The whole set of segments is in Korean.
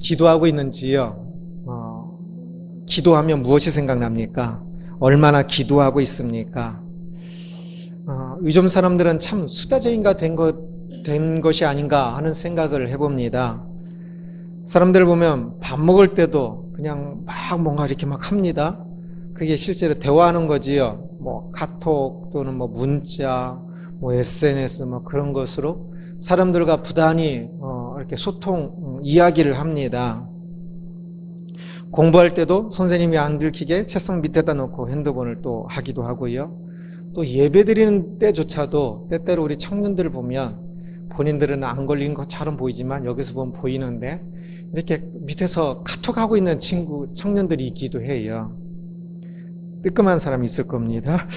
기도하고 있는지요? 기도하면 무엇이 생각납니까? 얼마나 기도하고 있습니까? 요즘 사람들은 참 수다쟁이가 된 것이 아닌가 하는 생각을 해봅니다. 사람들 보면 밥 먹을 때도 그냥 막 뭔가 이렇게 막 합니다. 그게 실제로 대화하는 거지요. 뭐 카톡 또는 뭐 문자, 뭐 SNS 뭐 그런 것으로 사람들과 부단히 이렇게 소통, 이야기를 합니다. 공부할 때도 선생님이 안 들키게 책상 밑에다 놓고 핸드폰을 또 하기도 하고요. 또 예배 드리는 때조차도 때때로 우리 청년들을 보면 본인들은 안 걸린 것처럼 보이지만 여기서 보면 보이는데 이렇게 밑에서 카톡하고 있는 청년들이 있기도 해요. 뜨끔한 사람이 있을 겁니다.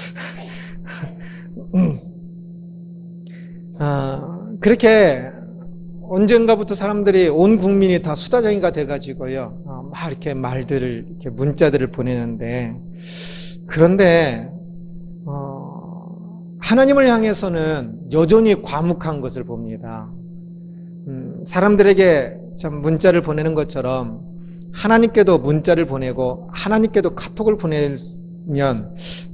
그렇게 언젠가부터 사람들이 온 국민이 다 수다쟁이가 돼가지고요. 막 이렇게 말들을, 이렇게 문자들을 보내는데, 그런데, 하나님을 향해서는 여전히 과묵한 것을 봅니다. 사람들에게 참 문자를 보내는 것처럼 하나님께도 문자를 보내고 하나님께도 카톡을 보내면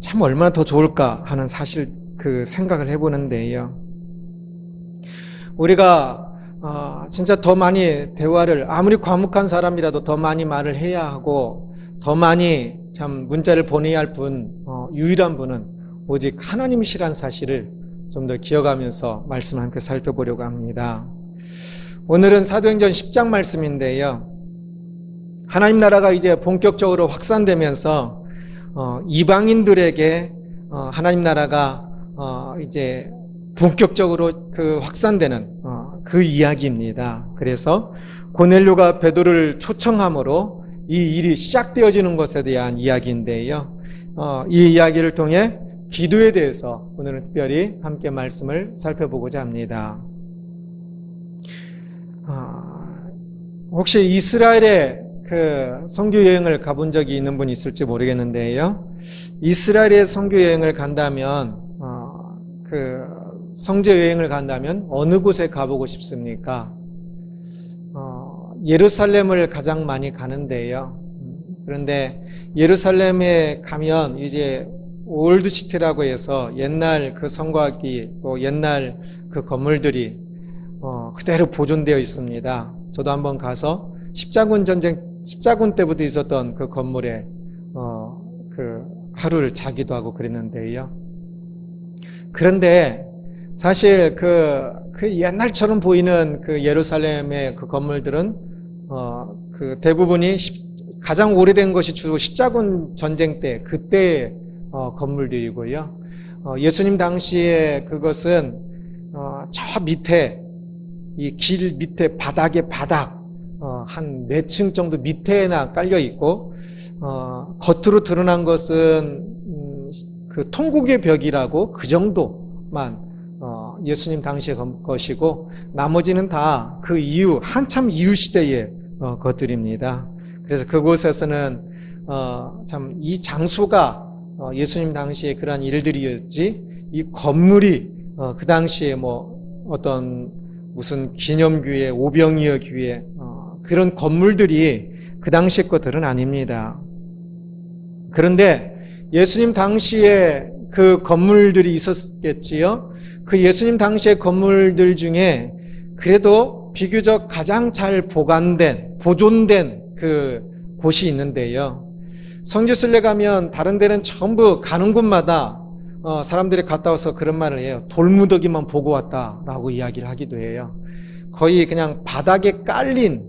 참 얼마나 더 좋을까 하는 사실 그 생각을 해보는데요. 우리가 진짜 더 많이 대화를, 아무리 과묵한 사람이라도 더 많이 말을 해야 하고 더 많이 참 문자를 보내야 할 유일한 분은 오직 하나님이시란 사실을 좀 더 기억하면서 말씀을 함께 살펴보려고 합니다. 오늘은 사도행전 10장 말씀인데요. 하나님 나라가 이제 본격적으로 확산되면서 이방인들에게 하나님 나라가 이제 본격적으로 확산되는 그 이야기입니다. 그래서 고넬료가 베드로를 초청함으로 이 일이 시작되어지는 것에 대한 이야기인데요. 이 이야기를 통해 기도에 대해서 오늘은 특별히 함께 말씀을 살펴보고자 합니다. 혹시 이스라엘에 선교 여행을 가본 적이 있는 분이 있을지 모르겠는데요. 이스라엘에 선교 여행을 간다면 성지 여행을 간다면 어느 곳에 가보고 싶습니까? 예루살렘을 가장 많이 가는데요. 그런데 예루살렘에 가면 이제 올드시티라고 해서 옛날 그 성곽이 또 옛날 그 건물들이 그대로 보존되어 있습니다. 저도 한번 가서 십자군 때부터 있었던 그 건물에 하루를 자기도 하고 그랬는데요. 그런데 사실 그 옛날처럼 보이는 그 예루살렘의 그 건물들은 대부분이 가장 오래된 것이 주로 십자군 전쟁 때 그때의 건물들이고요. 예수님 당시에 그것은 저 밑에 이 길 밑에 바닥에 바닥 한 4층 정도 밑에나 깔려 있고 겉으로 드러난 것은 그 통곡의 벽이라고 그 정도만 예수님 당시의 것이고 나머지는 다 그 이후 한참 이후 시대의 것들입니다. 그래서 그곳에서는 참 이 장소가 예수님 당시에 그러한 일들이었지 이 건물이 그 당시에 뭐 어떤 무슨 기념교회, 오병이어 교회 그런 건물들이 그 당시 것들은 아닙니다. 그런데 예수님 당시에 그 건물들이 있었겠지요. 그 예수님 당시의 건물들 중에 그래도 비교적 가장 잘 보존된 그 곳이 있는데요. 성지순례 가면 다른 데는 전부 가는 곳마다 사람들이 갔다 와서 그런 말을 해요. 돌무더기만 보고 왔다라고 이야기를 하기도 해요. 거의 그냥 바닥에 깔린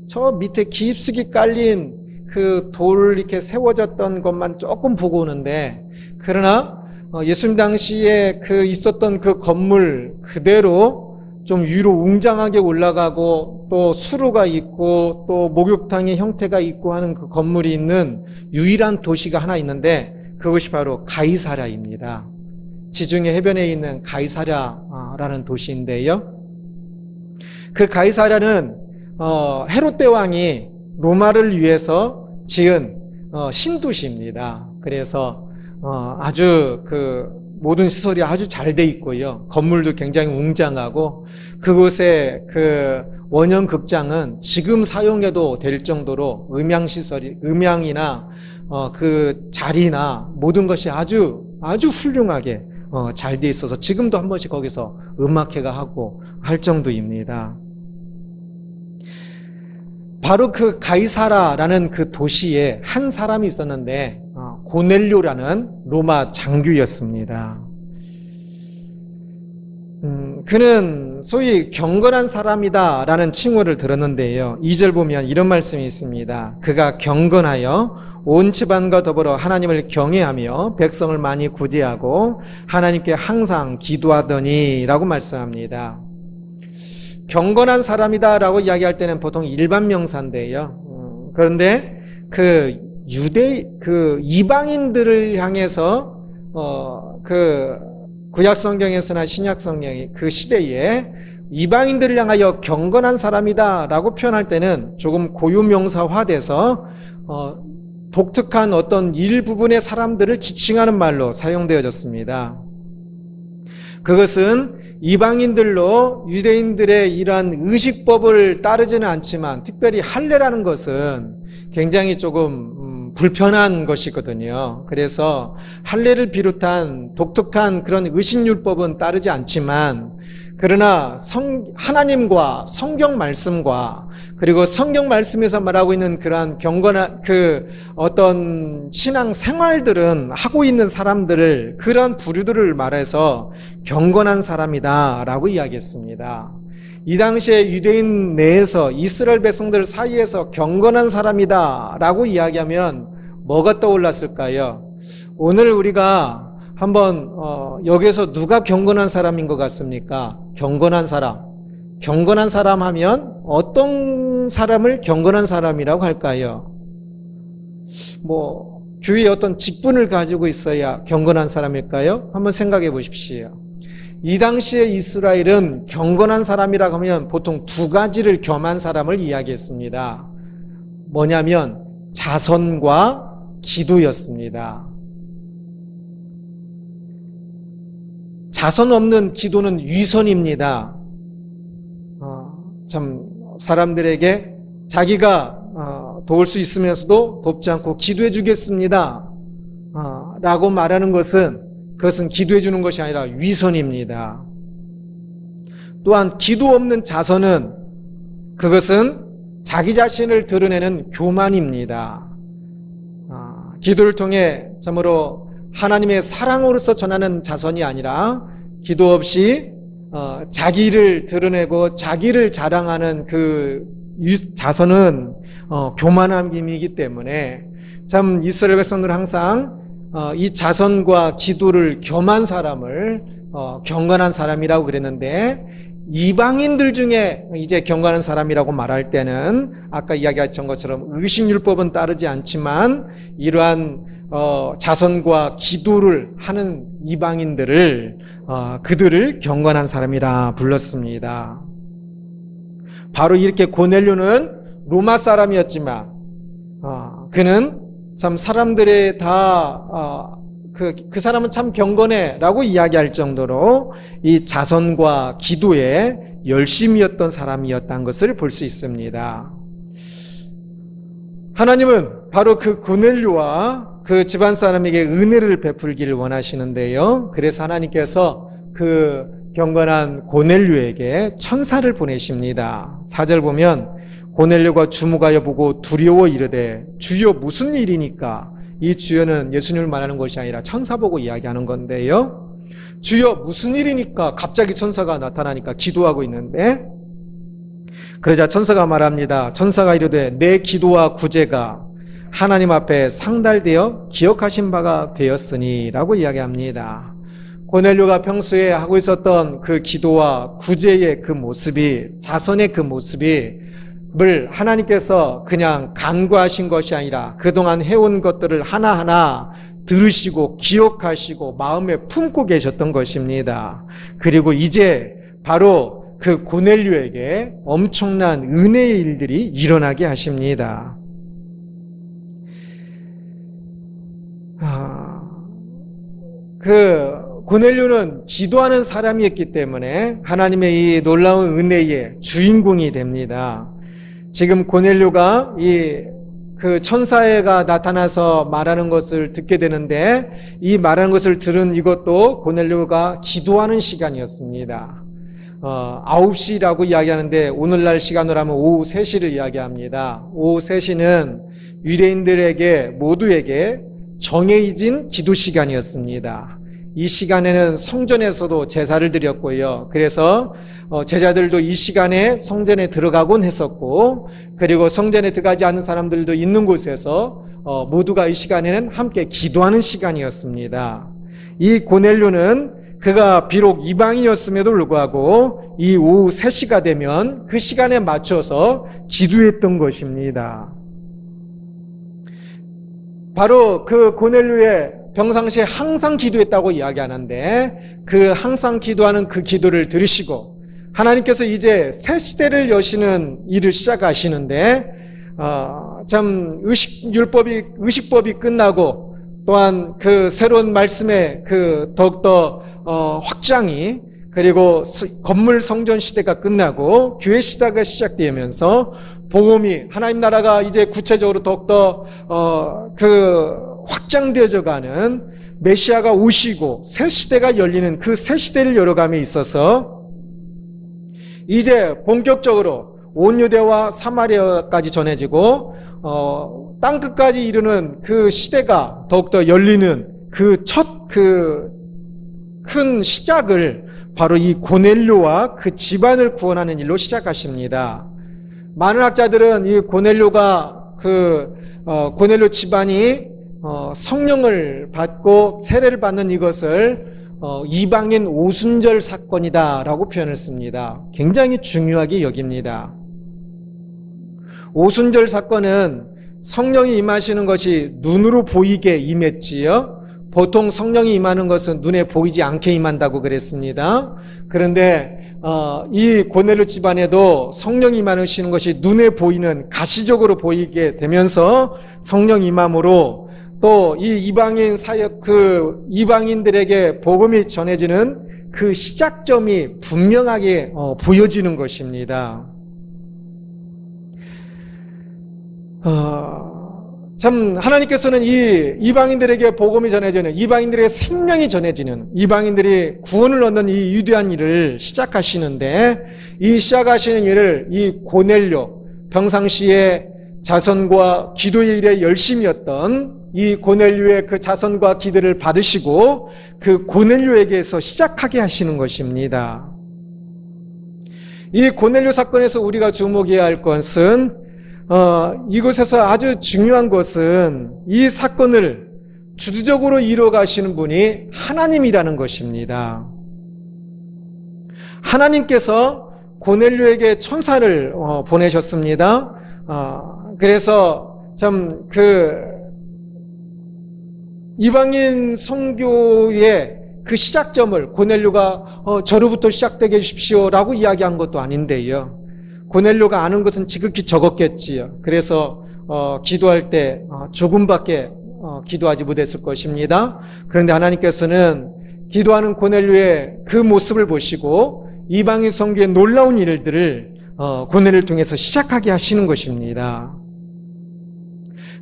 저 밑에 깊숙이 깔린 그 돌 이렇게 세워졌던 것만 조금 보고 오는데 그러나 예수님 당시에 있었던 그 건물 그대로 좀 위로 웅장하게 올라가고 또 수로가 있고 또 목욕탕의 형태가 있고 하는 그 건물이 있는 유일한 도시가 하나 있는데 그것이 바로 가이사랴입니다. 지중해 해변에 있는 가이사랴라는 도시인데요. 그 가이사랴는 헤롯 대왕이 로마를 위해서 지은 신도시입니다. 그래서 아주 모든 시설이 아주 잘 돼 있고요. 건물도 굉장히 웅장하고 그곳에 원형 극장은 지금 사용해도 될 정도로 음향이나 그 자리나 모든 것이 아주 훌륭하게 잘 돼 있어서 지금도 한 번씩 거기서 음악회가 하고 할 정도입니다. 바로 그 가이사라라는 그 도시에 한 사람이 있었는데 고넬료라는 로마 장교였습니다. 그는 소위 경건한 사람이다라는 칭호를 들었는데요. 2절 보면 이런 말씀이 있습니다. 그가 경건하여 온 집안과 더불어 하나님을 경외하며 백성을 많이 구제하고 하나님께 항상 기도하더니 라고 말씀합니다. 경건한 사람이다라고 이야기할 때는 보통 일반 명사인데요. 그런데 그 이방인들을 향해서 그 구약 성경에서나 신약 성경의 그 시대에 이방인들을 향하여 경건한 사람이다라고 표현할 때는 조금 고유명사화돼서 독특한 어떤 일부분의 사람들을 지칭하는 말로 사용되어졌습니다. 그것은 이방인들로 유대인들의 이러한 의식법을 따르지는 않지만 특별히 할례라는 것은 굉장히 조금 불편한 것이거든요. 그래서 할례를 비롯한 독특한 그런 의식율법은 따르지 않지만 그러나 하나님과 성경 말씀과 그리고 성경 말씀에서 말하고 있는 그러한 경건한 그 어떤 신앙 생활들은 하고 있는 사람들을 그런 부류들을 말해서 경건한 사람이다라고 이야기했습니다. 이 당시에 유대인 내에서 이스라엘 백성들 사이에서 경건한 사람이다라고 이야기하면 뭐가 떠올랐을까요? 오늘 우리가 한번 여기서 누가 경건한 사람인 것 같습니까? 경건한 사람 하면 어떤 사람을 경건한 사람이라고 할까요? 뭐 교회에 어떤 직분을 가지고 있어야 경건한 사람일까요? 한번 생각해 보십시오. 이 당시에 이스라엘은 경건한 사람이라고 하면 보통 두 가지를 겸한 사람을 이야기했습니다. 뭐냐면 자선과 기도였습니다. 자선 없는 기도는 위선입니다. 참 사람들에게 자기가 도울 수 있으면서도 돕지 않고 기도해 주겠습니다 라고 말하는 그것은 기도해 주는 것이 아니라 위선입니다. 또한 기도 없는 자선은 그것은 자기 자신을 드러내는 교만입니다. 기도를 통해 참으로 하나님의 사랑으로서 전하는 자선이 아니라 기도 없이 자기를 드러내고 자기를 자랑하는 그 자선은 교만함이기 때문에 참 이스라엘 백성들은 항상 이 자선과 기도를 겸한 사람을 경건한 사람이라고 그랬는데 이방인들 중에 이제 경건한 사람이라고 말할 때는 아까 이야기했던 것처럼 의식율법은 따르지 않지만 이러한 자선과 기도를 하는 이방인들을 그들을 경건한 사람이라 불렀습니다. 바로 이렇게 고넬료는 로마 사람이었지만 그는 참 사람들의 그 사람은 참 경건해 라고 이야기할 정도로 이 자선과 기도에 열심이었던 사람이었다는 것을 볼 수 있습니다. 하나님은 바로 그 고넬료와 그 집안 사람에게 은혜를 베풀기를 원하시는데요. 그래서 하나님께서 그 경건한 고넬료에게 천사를 보내십니다. 4절 보면 고넬료가 주목하여 보고 두려워 이르되 주여 무슨 일이니까? 이 주여는 예수님을 말하는 것이 아니라 천사 보고 이야기하는 건데요. 주여 무슨 일이니까 갑자기 천사가 나타나니까 기도하고 있는데 그러자 천사가 말합니다. 천사가 이르되 내 기도와 구제가 하나님 앞에 상달되어 기억하신 바가 되었으니 라고 이야기합니다. 고넬료가 평소에 하고 있었던 그 기도와 구제의 그 모습이 자선의 그 모습이 하나님께서 그냥 간과하신 것이 아니라 그동안 해온 것들을 하나하나 들으시고 기억하시고 마음에 품고 계셨던 것입니다. 그리고 이제 바로 그 고넬료에게 엄청난 은혜의 일들이 일어나게 하십니다. 고넬료는 기도하는 사람이었기 때문에 하나님의 이 놀라운 은혜의 주인공이 됩니다. 지금 고넬료가 그 천사가 나타나서 말하는 것을 듣게 되는데, 이 말하는 것을 들은 이것도 고넬료가 기도하는 시간이었습니다. 9시라고 이야기하는데 오늘날 시간으로 하면 오후 3시를 이야기합니다. 오후 3시는 유대인들에게 모두에게 정해진 기도 시간이었습니다. 이 시간에는 성전에서도 제사를 드렸고요. 그래서 제자들도 이 시간에 성전에 들어가곤 했었고, 그리고 성전에 들어가지 않는 사람들도 있는 곳에서 모두가 이 시간에는 함께 기도하는 시간이었습니다. 이 고넬료는 그가 비록 이방인이었음에도 불구하고 이 오후 3시가 되면 그 시간에 맞춰서 기도했던 것입니다. 바로 그 고넬료의 평상시에 항상 기도했다고 이야기하는데, 그 항상 기도하는 그 기도를 들으시고 하나님께서 이제 새 시대를 여시는 일을 시작하시는데, 참 의식법이 끝나고 또한 그 새로운 말씀의 그 더욱더 확장이, 그리고 건물 성전 시대가 끝나고 교회 시대가 시작되면서 복음이, 하나님 나라가 이제 구체적으로 더욱더 확장되어져 가는 메시아가 오시고 새 시대가 열리는 그 새 시대를 열어감에 있어서 이제 본격적으로 온 유대와 사마리아까지 전해지고 땅 끝까지 이르는 그 시대가 더욱더 열리는 그 첫 큰 시작을 바로 이 고넬료와 그 집안을 구원하는 일로 시작하십니다. 많은 학자들은 이 고넬료가 고넬료 집안이 성령을 받고 세례를 받는 이것을 이방인 오순절 사건이다라고 표현을 씁니다. 굉장히 중요하게 여깁니다. 오순절 사건은 성령이 임하시는 것이 눈으로 보이게 임했지요. 보통 성령이 임하는 것은 눈에 보이지 않게 임한다고 그랬습니다. 그런데 이 고넬료 집안에도 성령이 임하시는 것이 눈에 보이는, 가시적으로 보이게 되면서 성령 임함으로 또 이 이방인 사역, 그 이방인들에게 복음이 전해지는 그 시작점이 분명하게 보여지는 것입니다. 참 하나님께서는 이 이방인들에게 복음이 전해지는, 이방인들의 생명이 전해지는, 이방인들이 구원을 얻는 이 위대한 일을 시작하시는데, 이 시작하시는 일을 이 고넬료, 평상시에 자선과 기도의 일에 열심이었던 이 고넬료의 그 자선과 기도를 받으시고 그 고넬료에게서 시작하게 하시는 것입니다. 이 고넬료 사건에서 우리가 주목해야 할 것은, 이곳에서 아주 중요한 것은 이 사건을 주도적으로 이루어가시는 분이 하나님이라는 것입니다. 하나님께서 고넬료에게 천사를 보내셨습니다. 그래서 참 이방인 선교의 그 시작점을 고넬료가 저로부터 시작되게 해주십시오라고 이야기한 것도 아닌데요. 고넬료가 아는 것은 지극히 적었겠지요. 그래서 기도할 때 조금밖에 기도하지 못했을 것입니다. 그런데 하나님께서는 기도하는 고넬료의 그 모습을 보시고 이방인 선교의 놀라운 일들을 고넬료를 통해서 시작하게 하시는 것입니다.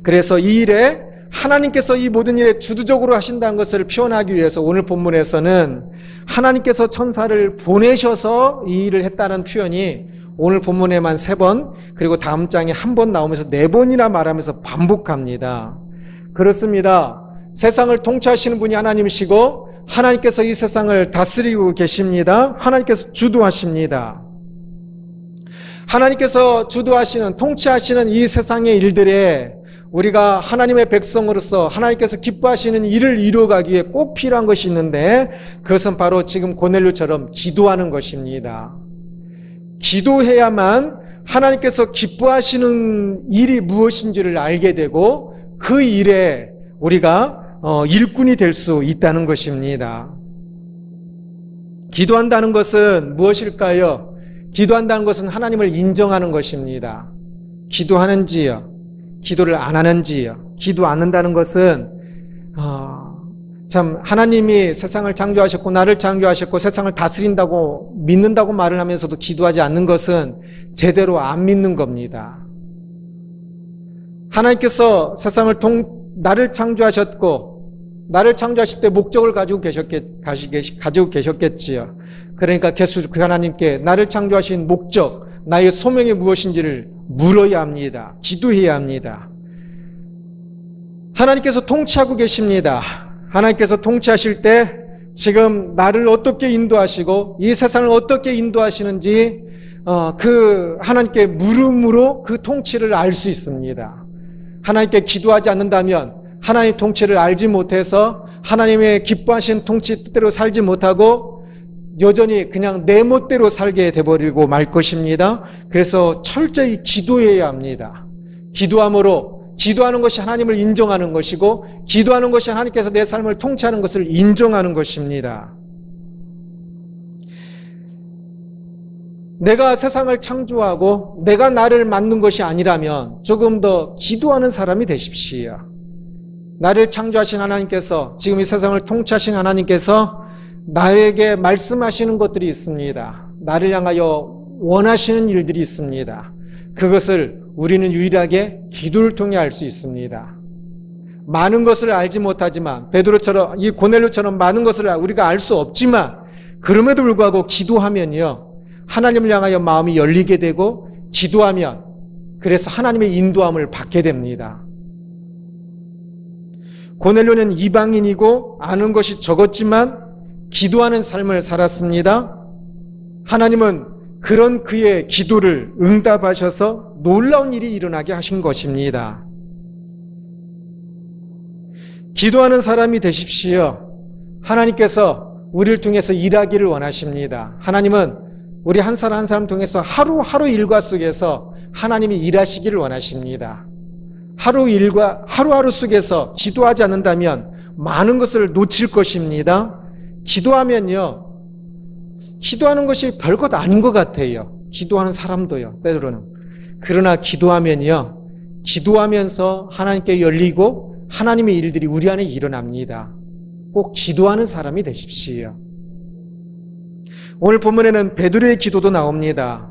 그래서 이 일에 하나님께서 이 모든 일에 주도적으로 하신다는 것을 표현하기 위해서 오늘 본문에서는 하나님께서 천사를 보내셔서 이 일을 했다는 표현이 오늘 본문에만 3번, 그리고 다음 장에 1번 나오면서 4번이나 말하면서 반복합니다. 그렇습니다. 세상을 통치하시는 분이 하나님이시고 하나님께서 이 세상을 다스리고 계십니다. 하나님께서 주도하십니다. 하나님께서 주도하시는, 통치하시는 이 세상의 일들에 우리가 하나님의 백성으로서 하나님께서 기뻐하시는 일을 이루어가기 위해 꼭 필요한 것이 있는데, 그것은 바로 지금 고넬료처럼 기도하는 것입니다. 기도해야만 하나님께서 기뻐하시는 일이 무엇인지를 알게 되고 그 일에 우리가 일꾼이 될 수 있다는 것입니다. 기도한다는 것은 무엇일까요? 기도한다는 것은 하나님을 인정하는 것입니다. 기도하는지요? 기도를 안 하는지요? 기도 안 한다는 것은 참 하나님이 세상을 창조하셨고 나를 창조하셨고 세상을 다스린다고 믿는다고 말을 하면서도 기도하지 않는 것은 제대로 안 믿는 겁니다. 하나님께서 세상을 나를 창조하셨고 나를 창조하실 때 목적을 가지고 계셨겠지요. 그러니까 계속 그 하나님께 나를 창조하신 목적, 나의 소명이 무엇인지를 물어야 합니다. 기도해야 합니다. 하나님께서 통치하고 계십니다. 하나님께서 통치하실 때 지금 나를 어떻게 인도하시고 이 세상을 어떻게 인도하시는지 그 하나님께 물음으로 그 통치를 알 수 있습니다. 하나님께 기도하지 않는다면 하나님 통치를 알지 못해서 하나님의 기뻐하신 통치 뜻대로 살지 못하고 여전히 그냥 내 멋대로 살게 돼버리고 말 것입니다. 그래서 철저히 기도해야 합니다. 기도하는 것이 하나님을 인정하는 것이고 기도하는 것이 하나님께서 내 삶을 통치하는 것을 인정하는 것입니다. 내가 세상을 창조하고 내가 나를 만든 것이 아니라면 조금 더 기도하는 사람이 되십시오. 나를 창조하신 하나님께서 지금 이 세상을 통치하신 하나님께서 나에게 말씀하시는 것들이 있습니다. 나를 향하여 원하시는 일들이 있습니다. 그것을 우리는 유일하게 기도를 통해 알 수 있습니다. 많은 것을 알지 못하지만 베드로처럼 이 고넬료처럼 많은 것을 우리가 알 수 없지만 그럼에도 불구하고 기도하면요 하나님을 향하여 마음이 열리게 되고 기도하면 그래서 하나님의 인도함을 받게 됩니다. 고넬료는 이방인이고 아는 것이 적었지만 기도하는 삶을 살았습니다. 하나님은 그런 그의 기도를 응답하셔서 놀라운 일이 일어나게 하신 것입니다. 기도하는 사람이 되십시오. 하나님께서 우리를 통해서 일하기를 원하십니다. 하나님은 우리 한 사람 한 사람 통해서 하루하루 일과 속에서 하나님이 일하시기를 원하십니다. 하루하루 속에서 기도하지 않는다면 많은 것을 놓칠 것입니다. 기도하면요, 기도하는 것이 별것 아닌 것 같아요. 기도하는 사람도요, 베드로는. 그러나 기도하면요, 기도하면서 하나님께 열리고 하나님의 일들이 우리 안에 일어납니다. 꼭 기도하는 사람이 되십시오. 오늘 본문에는 베드로의 기도도 나옵니다.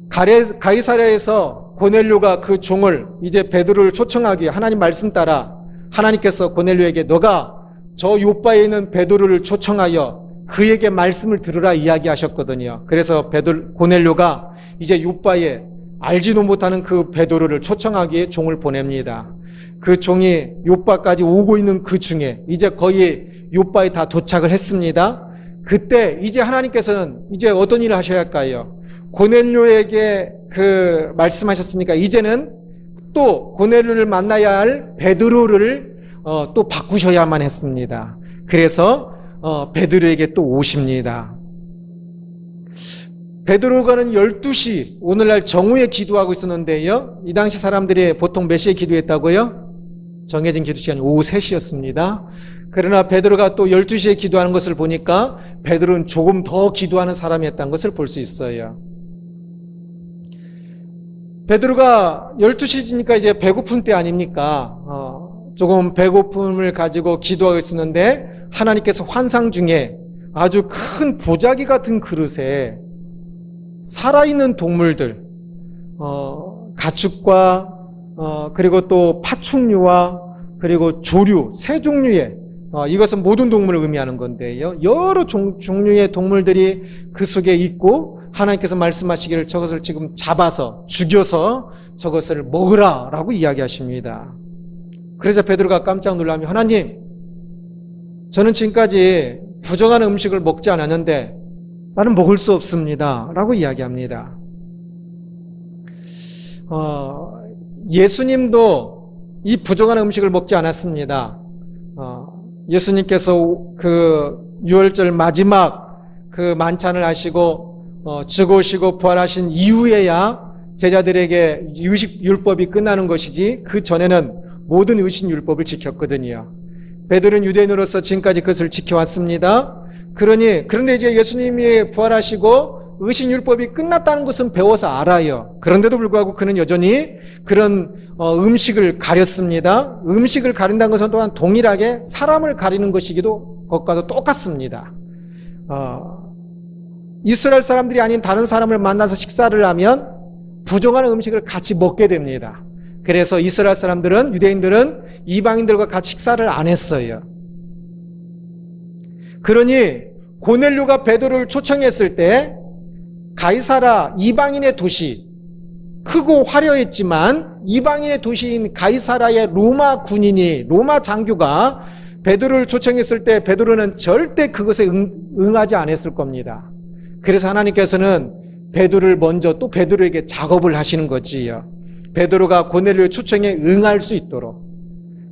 가이사랴에서 고넬료가 그 종을 이제 베드로를 초청하기 하나님 말씀 따라 하나님께서 고넬료에게 너가 저 요바에 있는 베드로를 초청하여 그에게 말씀을 들으라 이야기하셨거든요. 그래서 고넬료가 이제 요바에 알지도 못하는 그 베드로를 초청하기에 종을 보냅니다. 그 종이 요바까지 오고 있는 그 중에 이제 거의 요바에 다 도착을 했습니다. 그때 이제 하나님께서는 이제 어떤 일을 하셔야 할까요? 고넬료에게 그 말씀하셨으니까 이제는 또 고넬료를 만나야 할 베드로를 또 바꾸셔야만 했습니다. 그래서 베드로에게 또 오십니다. 베드로가는 12시 오늘날 정오에 기도하고 있었는데요. 이 당시 사람들이 보통 몇 시에 기도했다고요? 정해진 기도 시간이 오후 3시였습니다. 그러나 베드로가 또 12시에 기도하는 것을 보니까 베드로는 조금 더 기도하는 사람이었다는 것을 볼 수 있어요. 베드로가 12시니까 이제 배고픈 때 아닙니까? 조금 배고픔을 가지고 기도하고 있었는데 하나님께서 환상 중에 아주 큰 보자기 같은 그릇에 살아있는 동물들, 가축과 그리고 또 파충류와 그리고 조류, 세 종류의 이것은 모든 동물을 의미하는 건데요. 여러 종류의 동물들이 그 속에 있고 하나님께서 말씀하시기를 저것을 지금 잡아서 죽여서 저것을 먹으라라고 이야기하십니다. 그래서 베드로가 깜짝 놀라며 하나님, 저는 지금까지 부정한 음식을 먹지 않았는데 나는 먹을 수 없습니다 라고 이야기합니다. 예수님도 이 부정한 음식을 먹지 않았습니다. 예수님께서 그 유월절 마지막 그 만찬을 하시고 죽으시고 부활하신 이후에야 제자들에게 의식율법이 끝나는 것이지 그 전에는 모든 의식율법을 지켰거든요. 베드로는 유대인으로서 지금까지 그것을 지켜왔습니다. 그런데 이제 예수님이 부활하시고 의식율법이 끝났다는 것은 배워서 알아요. 그런데도 불구하고 그는 여전히 그런 음식을 가렸습니다. 음식을 가린다는 것은 또한 동일하게 사람을 가리는 것과도 똑같습니다. 이스라엘 사람들이 아닌 다른 사람을 만나서 식사를 하면 부정한 음식을 같이 먹게 됩니다. 그래서 이스라엘 사람들은, 유대인들은 이방인들과 같이 식사를 안 했어요. 그러니 고넬료가 베드로를 초청했을 때 가이사라, 이방인의 도시, 크고 화려했지만 이방인의 도시인 가이사라의 로마 군인이, 로마 장교가 베드로를 초청했을 때 베드로는 절대 그것에 응하지 않았을 겁니다. 그래서 하나님께서는 베드로를 먼저 또 베드로에게 작업을 하시는 거지요. 베드로가 고넬료 초청에 응할 수 있도록.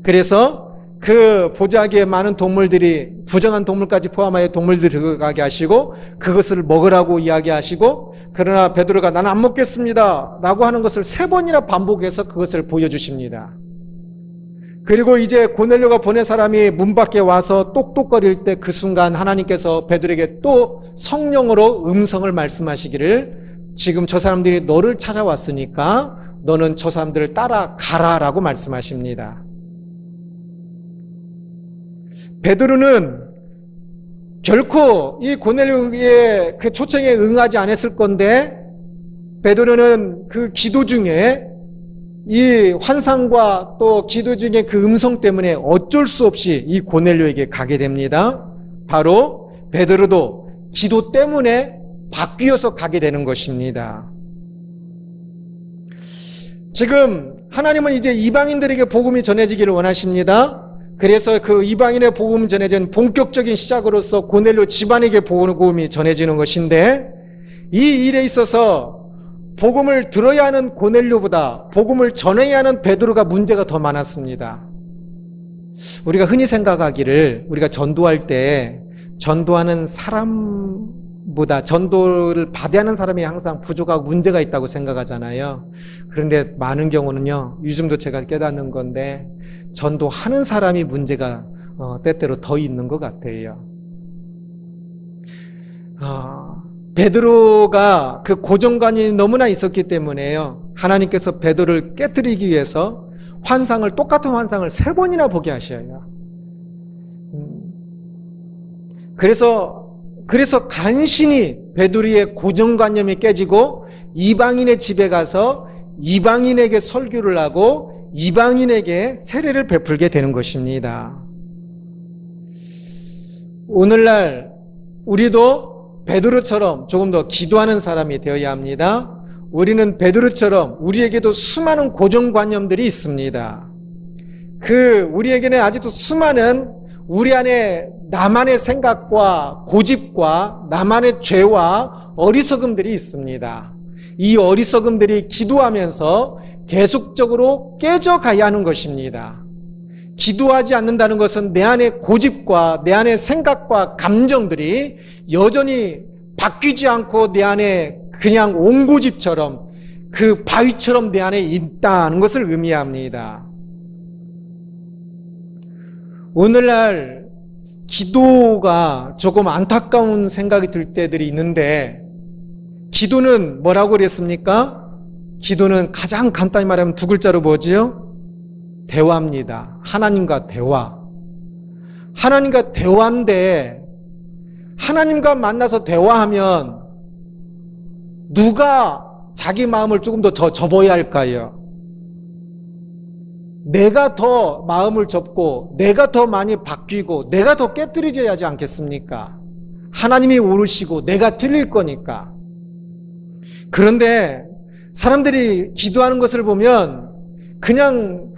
그래서 그 보자기에 많은 동물들이, 부정한 동물까지 포함하여 동물들이 들어가게 하시고 그것을 먹으라고 이야기하시고, 그러나 베드로가 나는 안 먹겠습니다 라고 하는 것을 3번이나 반복해서 그것을 보여주십니다. 그리고 이제 고넬료가 보낸 사람이 문 밖에 와서 똑똑거릴 때 그 순간 하나님께서 베드로에게 또 성령으로 음성을 말씀하시기를, 지금 저 사람들이 너를 찾아왔으니까 너는 저 사람들을 따라가라 라고 말씀하십니다. 베드로는 결코 이 고넬료의 그 초청에 응하지 않았을 건데, 베드로는 그 기도 중에 이 환상과 또 기도 중에 그 음성 때문에 어쩔 수 없이 이 고넬료에게 가게 됩니다. 바로 베드로도 기도 때문에 바뀌어서 가게 되는 것입니다. 지금 하나님은 이제 이방인들에게 복음이 전해지기를 원하십니다. 그래서 그 이방인의 복음 전해진 본격적인 시작으로서 고넬료 집안에게 복음이 전해지는 것인데, 이 일에 있어서 복음을 들어야 하는 고넬료보다 복음을 전해야 하는 베드로가 문제가 더 많았습니다. 우리가 흔히 생각하기를, 우리가 전도할 때 전도하는 사람보다 전도를 받아야 하는 사람이 항상 부족하고 문제가 있다고 생각하잖아요. 그런데 많은 경우는요, 요즘도 제가 깨닫는 건데, 전도하는 사람이 문제가 때때로 더 있는 것 같아요. 베드로가 그 고정관이 너무나 있었기 때문에요, 하나님께서 베드로를 깨뜨리기 위해서 똑같은 환상을 3번이나 보게 하셔요. 그래서 간신히 베드로의 고정관념이 깨지고 이방인의 집에 가서 이방인에게 설교를 하고 이방인에게 세례를 베풀게 되는 것입니다. 오늘날 우리도 베드로처럼 조금 더 기도하는 사람이 되어야 합니다. 우리는 베드로처럼 우리에게도 수많은 고정관념들이 있습니다. 우리에게는 아직도 수많은 우리 안에 나만의 생각과 고집과 나만의 죄와 어리석음들이 있습니다. 이 어리석음들이 기도하면서 계속적으로 깨져가야 하는 것입니다. 기도하지 않는다는 것은 내 안의 고집과 내 안의 생각과 감정들이 여전히 바뀌지 않고 내 안에 그냥 옹고집처럼, 그 바위처럼 내 안에 있다는 것을 의미합니다. 오늘날 기도가 조금 안타까운 생각이 들 때들이 있는데, 기도는 뭐라고 그랬습니까? 기도는 가장 간단히 말하면 2글자로 뭐지요? 대화입니다. 하나님과 대화. 하나님과 대화인데, 하나님과 만나서 대화하면 누가 자기 마음을 조금 더 접어야 할까요? 내가 더 마음을 접고 내가 더 많이 바뀌고 내가 더 깨뜨려져야 하지 않겠습니까? 하나님이 오르시고 내가 틀릴 거니까. 그런데 사람들이 기도하는 것을 보면 그냥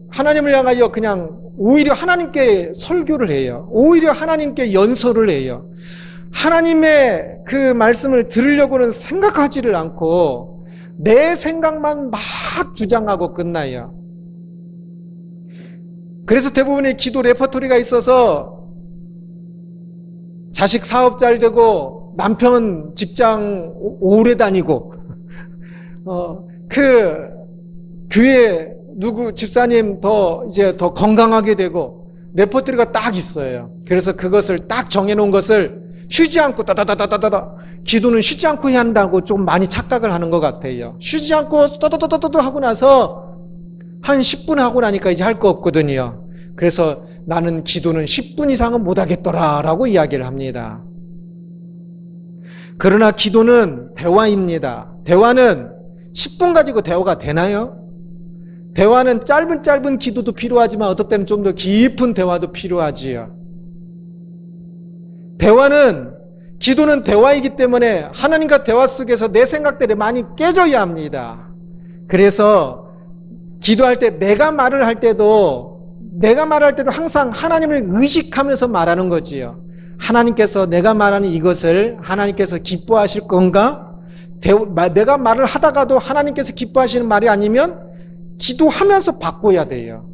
하나님을 향하여 그냥 오히려 하나님께 설교를 해요. 오히려 하나님께 연설을 해요. 하나님의 그 말씀을 들으려고는 생각하지를 않고 내 생각만 막 주장하고 끝나요. 그래서 대부분의 기도 레퍼토리가 있어서 자식 사업 잘 되고 남편 직장 오래 다니고 교회 집사님 더 건강하게 되고 레퍼토리가 딱 있어요. 그래서 그것을 딱 정해놓은 것을 쉬지 않고 따다다다다다. 기도는 쉬지 않고 해야 한다고 좀 많이 착각을 하는 것 같아요. 쉬지 않고 따다다다다 하고 나서 한 10분 하고 나니까 이제 할 거 없거든요. 그래서 나는 기도는 10분 이상은 못 하겠더라라고 이야기를 합니다. 그러나 기도는 대화입니다. 대화는 10분 가지고 대화가 되나요? 대화는 짧은 기도도 필요하지만 어떨 때는 좀 더 깊은 대화도 필요하지요. 기도는 대화이기 때문에 하나님과 대화 속에서 내 생각들이 많이 깨져야 합니다. 그래서 기도할 때 내가 말을 할 때도 항상 하나님을 의식하면서 말하는 거지요. 하나님께서 내가 말하는 이것을 하나님께서 기뻐하실 건가? 내가 말을 하다가도 하나님께서 기뻐하시는 말이 아니면 기도하면서 바꿔야 돼요.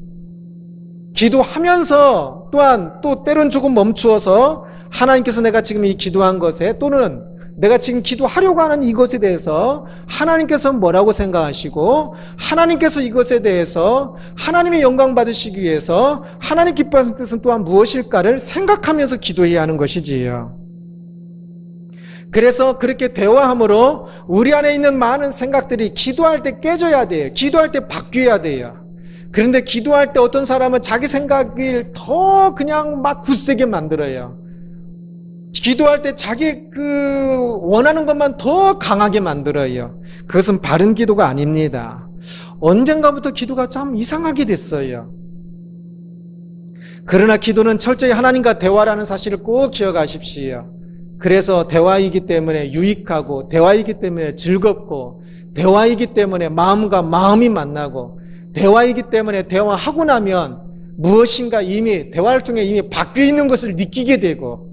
기도하면서 또한 또 때론 조금 멈추어서 하나님께서 내가 지금 이 기도한 것에 또는 내가 지금 기도하려고 하는 이것에 대해서 하나님께서 뭐라고 생각하시고 하나님께서 이것에 대해서 하나님의 영광 받으시기 위해서 하나님 기뻐하시는 뜻은 또한 무엇일까를 생각하면서 기도해야 하는 것이지요. 그래서 그렇게 대화함으로 우리 안에 있는 많은 생각들이 기도할 때 깨져야 돼요. 기도할 때 바뀌어야 돼요. 그런데 기도할 때 어떤 사람은 자기 생각을 더 그냥 막 굳세게 만들어요. 기도할 때 자기 원하는 것만 더 강하게 만들어요. 그것은 바른 기도가 아닙니다. 언젠가부터 기도가 참 이상하게 됐어요. 그러나 기도는 철저히 하나님과 대화라는 사실을 꼭 기억하십시오. 그래서 대화이기 때문에 유익하고 대화이기 때문에 즐겁고 대화이기 때문에 마음과 마음이 만나고 대화이기 때문에 대화하고 나면 무엇인가 이미 대화를 통해 이미 바뀌어 있는 것을 느끼게 되고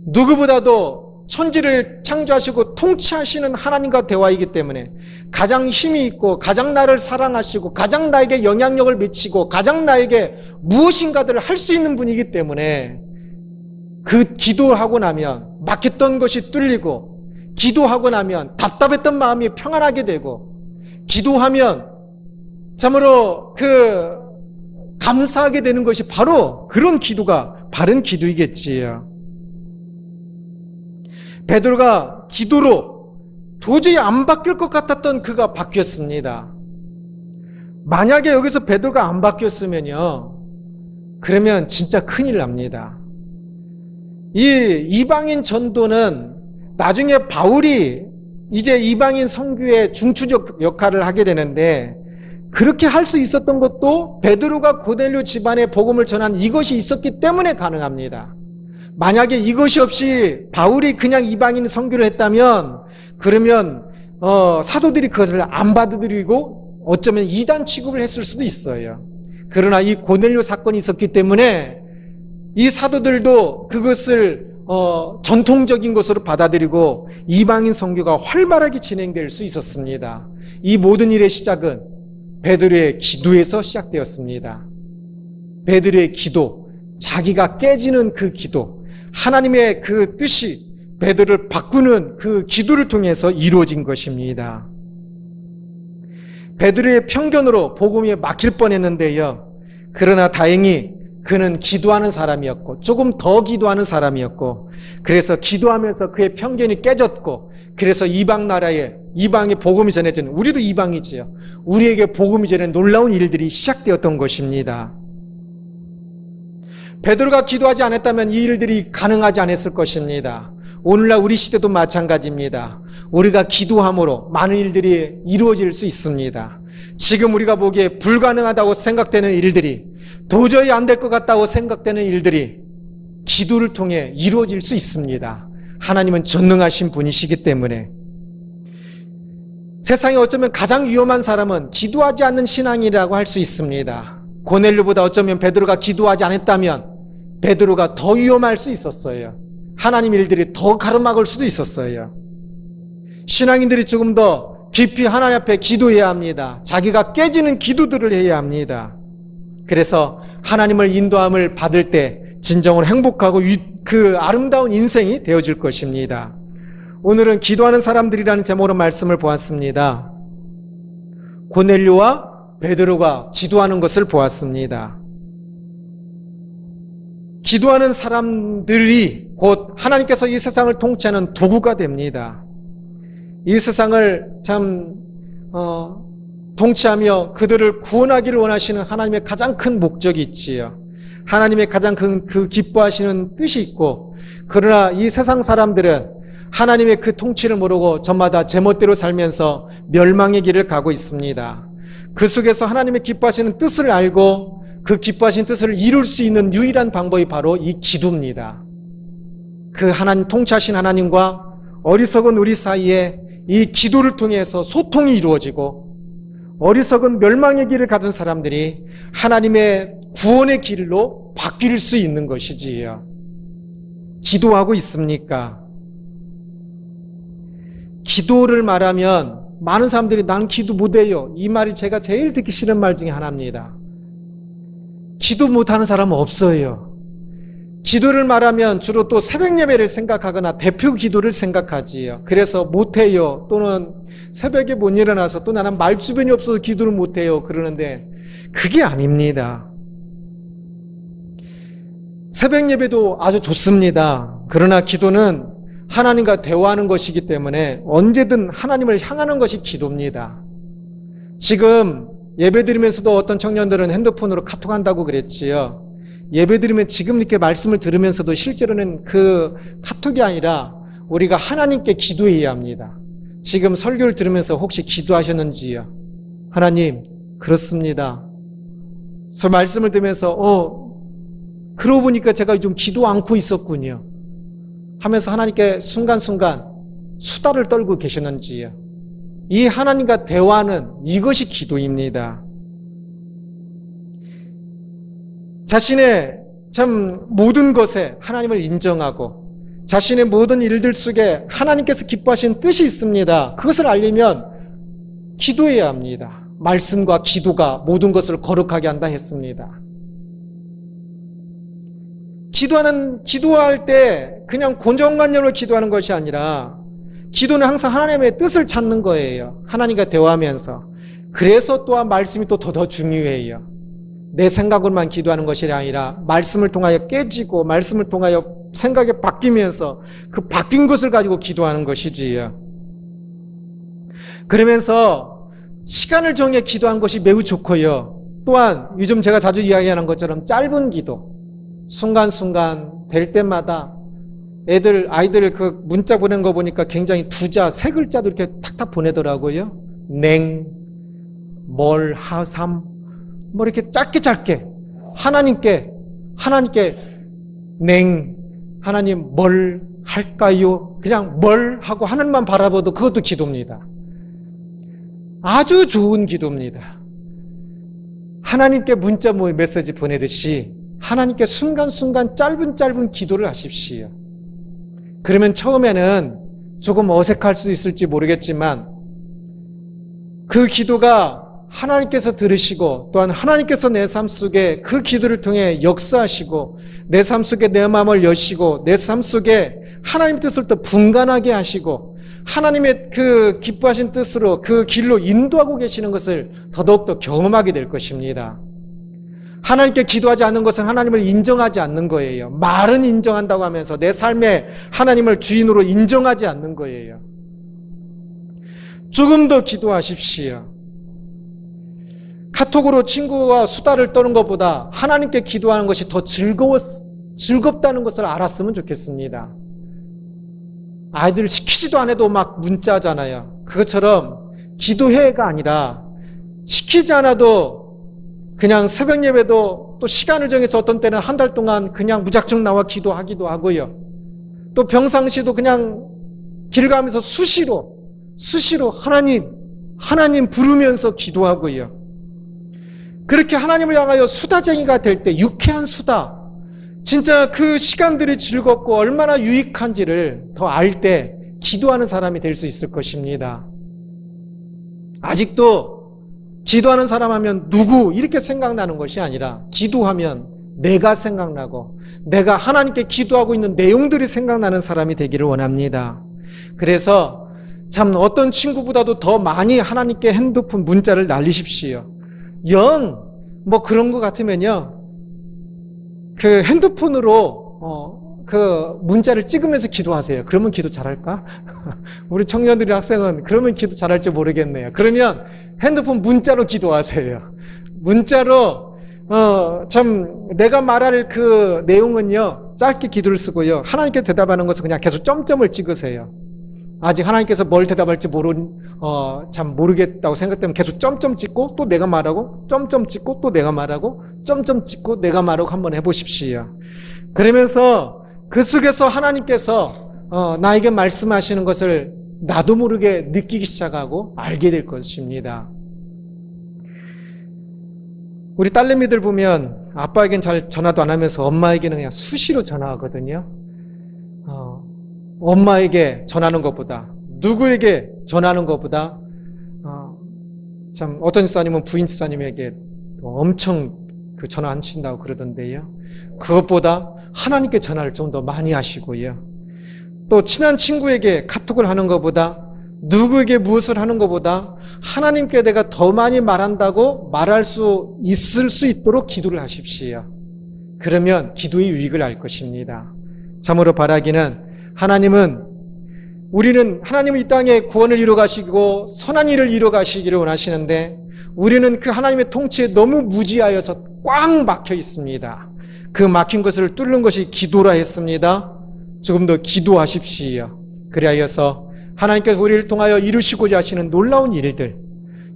누구보다도 천지를 창조하시고 통치하시는 하나님과 대화이기 때문에 가장 힘이 있고 가장 나를 사랑하시고 가장 나에게 영향력을 미치고 가장 나에게 무엇인가들을 할 수 있는 분이기 때문에 그 기도하고 나면 막혔던 것이 뚫리고 기도하고 나면 답답했던 마음이 평안하게 되고 기도하면 참으로 감사하게 되는 것이 바로 그런 기도가 바른 기도이겠지요. 베드로가 기도로 도저히 안 바뀔 것 같았던 그가 바뀌었습니다. 만약에 여기서 베드로가 안 바뀌었으면요, 그러면 진짜 큰일 납니다. 이 이방인 전도는 나중에 바울이 이제 이방인 선교의 중추적 역할을 하게 되는데 그렇게 할 수 있었던 것도 베드로가 고넬료 집안에 복음을 전한 이것이 있었기 때문에 가능합니다. 만약에 이것이 없이 바울이 그냥 이방인 선교를 했다면 그러면 사도들이 그것을 안 받아들이고 어쩌면 이단 취급을 했을 수도 있어요. 그러나 이 고넬료 사건이 있었기 때문에 이 사도들도 그것을 전통적인 것으로 받아들이고 이방인 선교가 활발하게 진행될 수 있었습니다. 이 모든 일의 시작은 베드로의 기도에서 시작되었습니다. 베드로의 기도, 자기가 깨지는 그 기도, 하나님의 그 뜻이 베드로를 바꾸는 그 기도를 통해서 이루어진 것입니다. 베드로의 편견으로 복음이 막힐 뻔했는데요. 그러나 다행히 그는 기도하는 사람이었고 조금 더 기도하는 사람이었고 그래서 기도하면서 그의 편견이 깨졌고 그래서 이방 나라에 이방의 복음이 전해지는 우리도 이방이지요. 우리에게 복음이 전해 놀라운 일들이 시작되었던 것입니다. 베드로가 기도하지 않았다면 이 일들이 가능하지 않았을 것입니다. 오늘날 우리 시대도 마찬가지입니다. 우리가 기도함으로 많은 일들이 이루어질 수 있습니다. 지금 우리가 보기에 불가능하다고 생각되는 일들이 도저히 안 될 것 같다고 생각되는 일들이 기도를 통해 이루어질 수 있습니다. 하나님은 전능하신 분이시기 때문에 세상에 어쩌면 가장 위험한 사람은 기도하지 않는 신앙이라고 할 수 있습니다. 고넬료보다 어쩌면 베드로가 기도하지 않았다면 베드로가 더 위험할 수 있었어요. 하나님 일들이 더 가로막을 수도 있었어요. 신앙인들이 조금 더 깊이 하나님 앞에 기도해야 합니다. 자기가 깨지는 기도들을 해야 합니다. 그래서 하나님을 인도함을 받을 때 진정으로 행복하고 그 아름다운 인생이 되어질 것입니다. 오늘은 기도하는 사람들이라는 제목으로 말씀을 보았습니다. 고넬료와 베드로가 기도하는 것을 보았습니다. 기도하는 사람들이 곧 하나님께서 이 세상을 통치하는 도구가 됩니다. 이 세상을 통치하며 그들을 구원하기를 원하시는 하나님의 가장 큰 목적이 있지요. 하나님의 가장 큰 그 기뻐하시는 뜻이 있고, 그러나 이 세상 사람들은 하나님의 그 통치를 모르고 저마다 제멋대로 살면서 멸망의 길을 가고 있습니다. 그 속에서 하나님의 기뻐하시는 뜻을 알고 그 기뻐하신 뜻을 이룰 수 있는 유일한 방법이 바로 이 기도입니다. 그 하나님, 통치하신 하나님과 어리석은 우리 사이에 이 기도를 통해서 소통이 이루어지고, 어리석은 멸망의 길을 가던 사람들이 하나님의 구원의 길로 바뀔 수 있는 것이지요. 기도하고 있습니까? 기도를 말하면 많은 사람들이 난 기도 못해요, 이 말이 제가 제일 듣기 싫은 말 중에 하나입니다. 기도 못하는 사람은 없어요. 기도를 말하면 주로 또 새벽 예배를 생각하거나 대표 기도를 생각하지요. 그래서 못해요, 또는 새벽에 못 일어나서, 또 나는 말주변이 없어서 기도를 못해요 그러는데, 그게 아닙니다. 새벽 예배도 아주 좋습니다. 그러나 기도는 하나님과 대화하는 것이기 때문에 언제든 하나님을 향하는 것이 기도입니다. 지금 예배 드리면서도 어떤 청년들은 핸드폰으로 카톡한다고 그랬지요. 예배 드리면 지금 이렇게 말씀을 들으면서도 실제로는 그 카톡이 아니라 우리가 하나님께 기도해야 합니다. 지금 설교를 들으면서 혹시 기도하셨는지요? 하나님, 그렇습니다. 말씀을 들으면서 그러고 보니까 제가 좀 기도 않고 있었군요 하면서 하나님께 순간순간 수다를 떨고 계셨는지요? 이 하나님과 대화는 이것이 기도입니다. 자신의 모든 것에 하나님을 인정하고 자신의 모든 일들 속에 하나님께서 기뻐하시는 뜻이 있습니다. 그것을 알려면 기도해야 합니다. 말씀과 기도가 모든 것을 거룩하게 한다 했습니다. 기도할 때 그냥 고정관념으로 기도하는 것이 아니라, 기도는 항상 하나님의 뜻을 찾는 거예요. 하나님과 대화하면서. 그래서 또한 말씀이 또 더 중요해요. 내 생각으로만 기도하는 것이 아니라 말씀을 통하여 깨지고 말씀을 통하여 생각이 바뀌면서 그 바뀐 것을 가지고 기도하는 것이지요. 그러면서 시간을 정해 기도하는 것이 매우 좋고요. 또한 요즘 제가 자주 이야기하는 것처럼 짧은 기도, 순간순간 될 때마다 아이들 그 문자 보낸 거 보니까 굉장히 2자, 3글자도 이렇게 탁탁 보내더라고요. 냉, 뭘, 하삼, 뭐 이렇게 짧게 하나님께 냉, 하나님 뭘 할까요? 그냥 뭘 하고 하늘만 바라봐도 그것도 기도입니다. 아주 좋은 기도입니다. 하나님께 문자 메시지 보내듯이 하나님께 순간순간 짧은 기도를 하십시오. 그러면 처음에는 조금 어색할 수 있을지 모르겠지만 그 기도가 하나님께서 들으시고 또한 하나님께서 내 삶 속에 그 기도를 통해 역사하시고 내 삶 속에 내 마음을 여시고 내 삶 속에 하나님의 뜻을 또 분간하게 하시고 하나님의 그 기뻐하신 뜻으로 그 길로 인도하고 계시는 것을 더더욱더 경험하게 될 것입니다. 하나님께 기도하지 않는 것은 하나님을 인정하지 않는 거예요. 말은 인정한다고 하면서 내 삶에 하나님을 주인으로 인정하지 않는 거예요. 조금 더 기도하십시오. 카톡으로 친구와 수다를 떠는 것보다 하나님께 기도하는 것이 더 즐겁다는 것을 알았으면 좋겠습니다. 아이들 시키지도 안 해도 막 문자하잖아요. 그것처럼 기도회가 아니라 시키지 않아도 그냥 새벽 예배도 또 시간을 정해서 어떤 때는 한 달 동안 그냥 무작정 나와 기도하기도 하고요. 또 평상시도 그냥 길 가면서 수시로 하나님 부르면서 기도하고요. 그렇게 하나님을 향하여 수다쟁이가 될 때 유쾌한 수다, 진짜 그 시간들이 즐겁고 얼마나 유익한지를 더 알 때 기도하는 사람이 될 수 있을 것입니다. 아직도 기도하는 사람 하면 누구 이렇게 생각나는 것이 아니라 기도하면 내가 생각나고 내가 하나님께 기도하고 있는 내용들이 생각나는 사람이 되기를 원합니다. 그래서 참 어떤 친구보다도 더 많이 하나님께 핸드폰 문자를 날리십시오. 영 뭐 그런 것 같으면요, 그 핸드폰으로 그 문자를 찍으면서 기도하세요. 그러면 기도 잘할까? 우리 청년들이 학생은 그러면 기도 잘할지 모르겠네요. 그러면 핸드폰 문자로 기도하세요. 문자로 참 내가 말할 그 내용은요 짧게 기도를 쓰고요. 하나님께 대답하는 것은 그냥 계속 점점을 찍으세요. 아직 하나님께서 뭘 대답할지 참 모르겠다고 생각되면 계속 점점 찍고 또 내가 말하고 점점 찍고 또 내가 말하고 점점 찍고 내가 말하고 한번 해보십시오. 그러면서 그 속에서 하나님께서 나에게 말씀하시는 것을 나도 모르게 느끼기 시작하고 알게 될 것입니다. 우리 딸내미들 보면 아빠에겐 잘 전화도 안 하면서 엄마에게는 그냥 수시로 전화하거든요. 엄마에게 전하는 것보다 누구에게 전하는 것보다 참 어떤 집사님은 부인 집사님에게 엄청 그 전화 안 친다고 그러던데요. 그것보다 하나님께 전화를 좀 더 많이 하시고요. 또 친한 친구에게 카톡을 하는 것보다 누구에게 무엇을 하는 것보다 하나님께 내가 더 많이 말한다고 말할 수 있을 수 있도록 기도를 하십시오. 그러면 기도의 유익을 알 것입니다. 참으로 바라기는 하나님은 이 땅에 구원을 이루어 가시고 선한 일을 이루어 가시기를 원하시는데 우리는 그 하나님의 통치에 너무 무지하여서 꽉 막혀 있습니다. 그 막힌 것을 뚫는 것이 기도라 했습니다. 조금 더 기도하십시오. 그리하여서 하나님께서 우리를 통하여 이루시고자 하시는 놀라운 일들,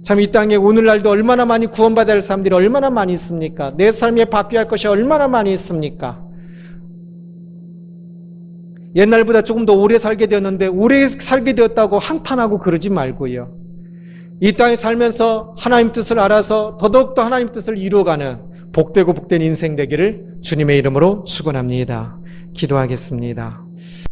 참 이 땅에 오늘날도 얼마나 많이 구원받아야 할 사람들이 얼마나 많이 있습니까? 내 삶에 바뀌어야 할 것이 얼마나 많이 있습니까? 옛날보다 조금 더 오래 살게 되었는데 오래 살게 되었다고 한탄하고 그러지 말고요. 이 땅에 살면서 하나님 뜻을 알아서 더더욱더 하나님 뜻을 이루어가는 복되고 복된 인생 되기를 주님의 이름으로 축원합니다. 기도하겠습니다.